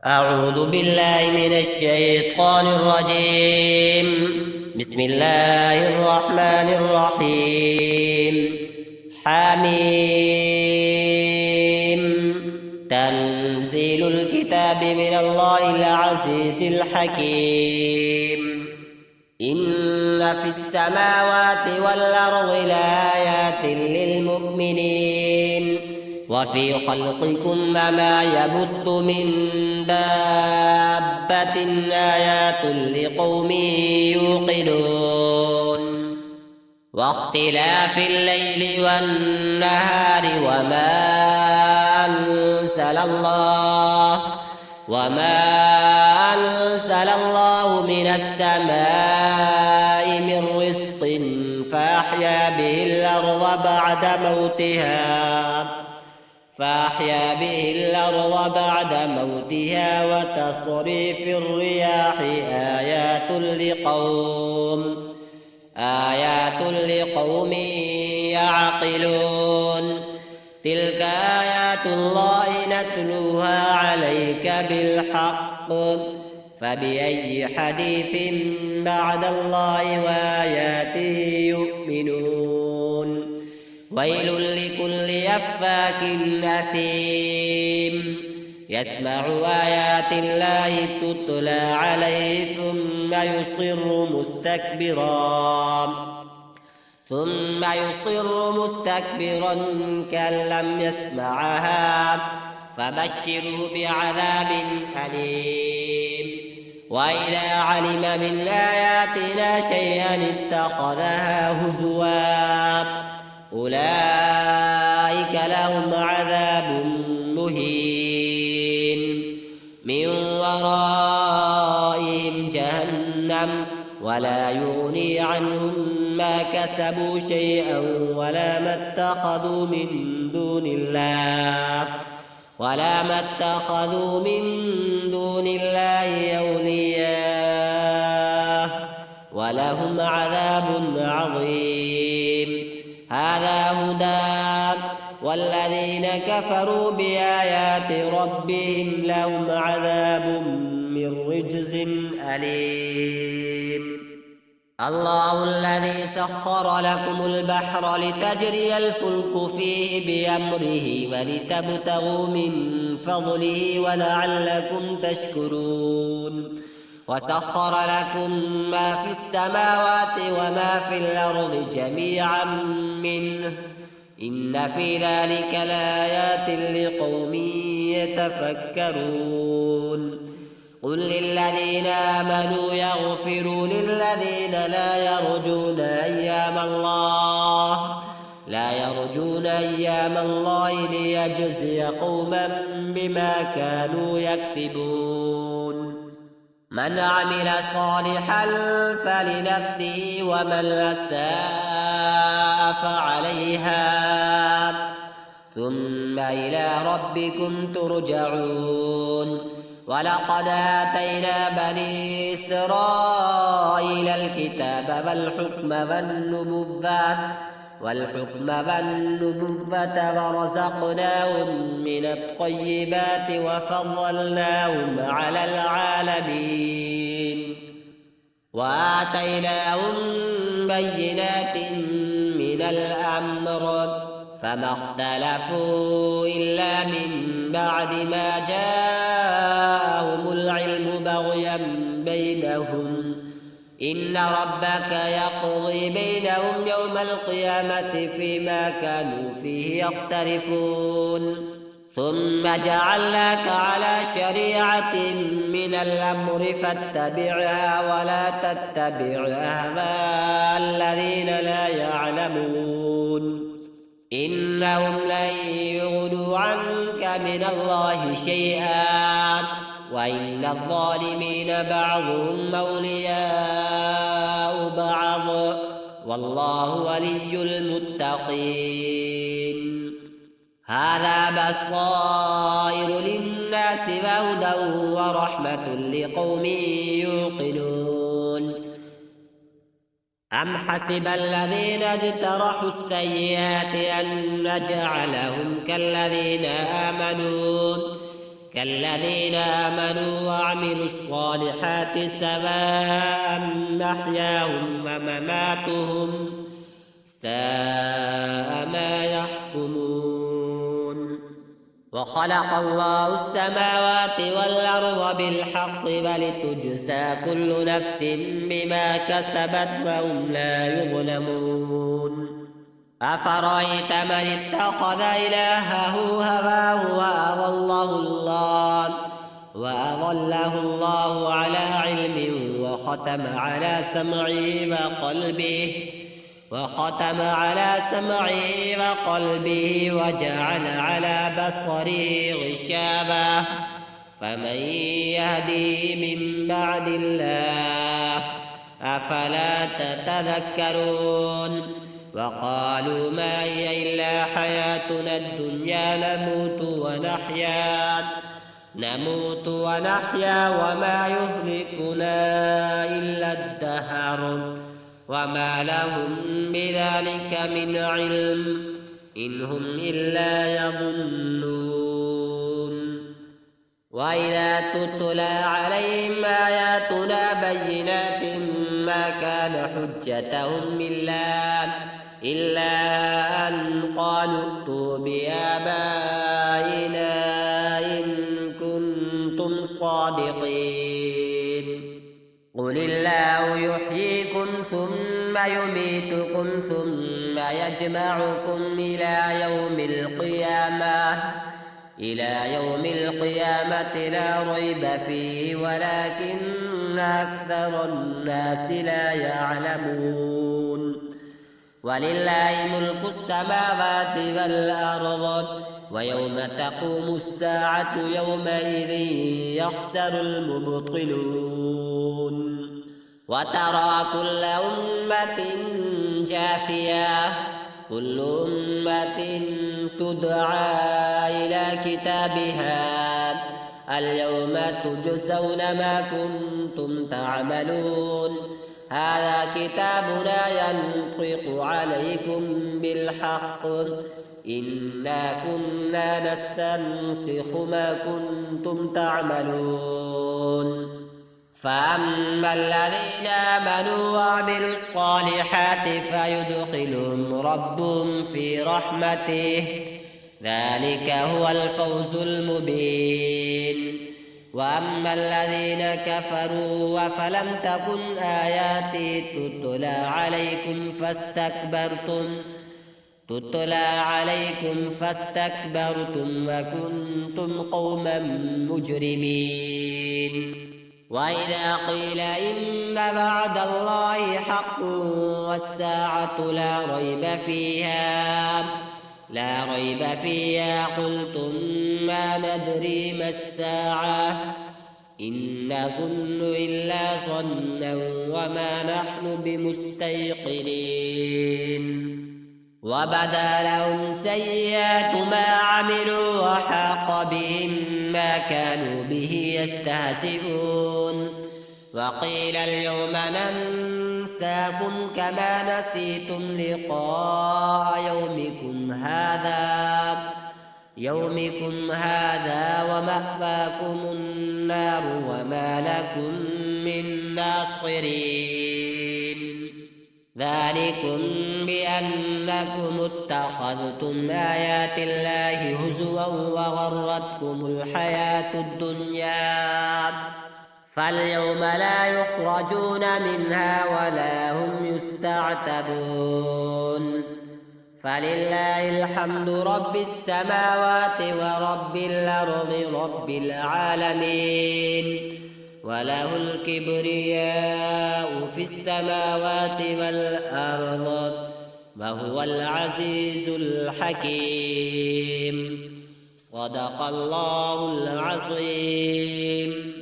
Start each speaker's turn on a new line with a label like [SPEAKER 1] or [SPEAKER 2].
[SPEAKER 1] أعوذ بالله من الشيطان الرجيم. بسم الله الرحمن الرحيم. حميم. تنزيل الكتاب من الله العزيز الحكيم. إن في السماوات والأرض لآيات للمؤمنين وفي خلقكم وما يبث من دابة آيات لقوم يوقنون واختلاف الليل والنهار وما أنزل الله من السماء من رزق فأحيا به الأرض بعد موتها وتصريف الرياح آيات لقوم يعقلون. تلك آيات الله نتلوها عليك بالحق فبأي حديث بعد الله وآياته يؤمنون. ويل لكل أفاك أثيم يسمع آيات الله تتلى عليه ثم يصر مستكبرا كأن لم يسمعها فبشره بعذاب أليم. وإذا علم من آياتنا شيئا اتخذها هزوا أولئك لهم عذاب مهين من ورائهم جهنم ولا يغني عنهم ما كسبوا شيئا ولا ما اتخذوا من دون الله أولياء ولهم عذاب عظيم. هذا هدى والذين كفروا بآيات ربهم لهم عذاب من رجز أليم. الله الذي سخر لكم البحر لتجري الفلك فيه بأمره ولتبتغوا من فضله ولعلكم تشكرون. وسخر لكم ما في السماوات وما في الأرض جميعا منه إن في ذلك لآيات لقوم يتفكرون. قل للذين آمنوا يغفروا للذين لا يرجون أيام الله ليجزي قوما بما كانوا يكسبون. من عمل صالحا فلنفسه ومن أساء فعليها ثم إلى ربكم ترجعون. ولقد آتينا بني إسرائيل الكتاب والحكم والنبوة ورزقناهم من الطيبات وفضلناهم على العالمين وآتيناهم بينات من الأمر فما اختلفوا إلا من بعد ما جاءهم العلم بغيا بينهم إن ربك يقضي بينهم يوم القيامة فيما كانوا فيه يختلفون. ثم جعلناك على شريعة من الأمر فاتبعها ولا تتبع أهواء الذين لا يعلمون إنهم لن يغنوا عنك من الله شيئا وإن الظالمين بعضهم أولياء بعض والله ولي المتقين. هذا بصائر للناس وهدى ورحمة لقوم يوقنون. أم حسب الذين اجترحوا السيئات أن نجعلهم كالذين آمنوا وعملوا الصالحات سواء محياهم ومماتهم ساء ما يحكمون وخلق الله السماوات والأرض بالحق ولتجزى كل نفس بما كسبت وهم لا يظلمون أفرأيت من اتخذ إلهه هواه وأضله الله على علم وختم على سمعه وقلبه وجعل على بصره غشاوة فمن يهديه من بعد الله أفلا تتذكرون وقالوا ما هي إلا حياتنا الدنيا نموت ونحيا وما يهلكنا إلا الدهر وما لهم بذلك من علم إن هم إلا يظنون وإذا تتلى عليهم آياتنا بينات ما كان حجتهم إلا أن قالوا ائتوا بآبائنا إن كنتم صادقين قل الله يحييكم ثم يميتكم ثم يجمعكم إلى يوم القيامة لا ريب فيه ولكن أكثر الناس لا يعلمون ولله ملك السماوات والأرض ويوم تقوم الساعة يومئذ يخسر المبطلون وترى كل أمة جاثية كل أمة تدعى إلى كتابها اليوم تجزون ما كنتم تعملون هذا كتابنا ينطق عليكم بالحق إنا كنا نستنسخ ما كنتم تعملون فأما الذين آمنوا وعملوا الصالحات فيدخلهم ربهم في رحمته ذلك هو الفوز المبين وأما الذين كفروا وفلم تكن آياتي تتلى عليكم فاستكبرتم وكنتم قوما مجرمين وإذا قيل إن وعد الله حق والساعة لا ريب فيها قلتم ما ندري ما الساعة إن نظن إلا ظنا وما نحن بمستيقنين وبدا لهم سيئات ما عملوا وحاق بهم ما كانوا به يستهزئون وقيل اليوم ننساكم كما نسيتم لقاء يومكم هذا ومأواكم النار وما لكم من ناصرين ذلكم بأنكم اتخذتم آيات الله هزوا وغرتكم الحياة الدنيا فاليوم لا يخرجون منها ولا هم يستعتبون فلله الحمد رب السماوات ورب الأرض رب العالمين وله الكبرياء في السماوات والأرض وهو العزيز الحكيم صدق الله العظيم.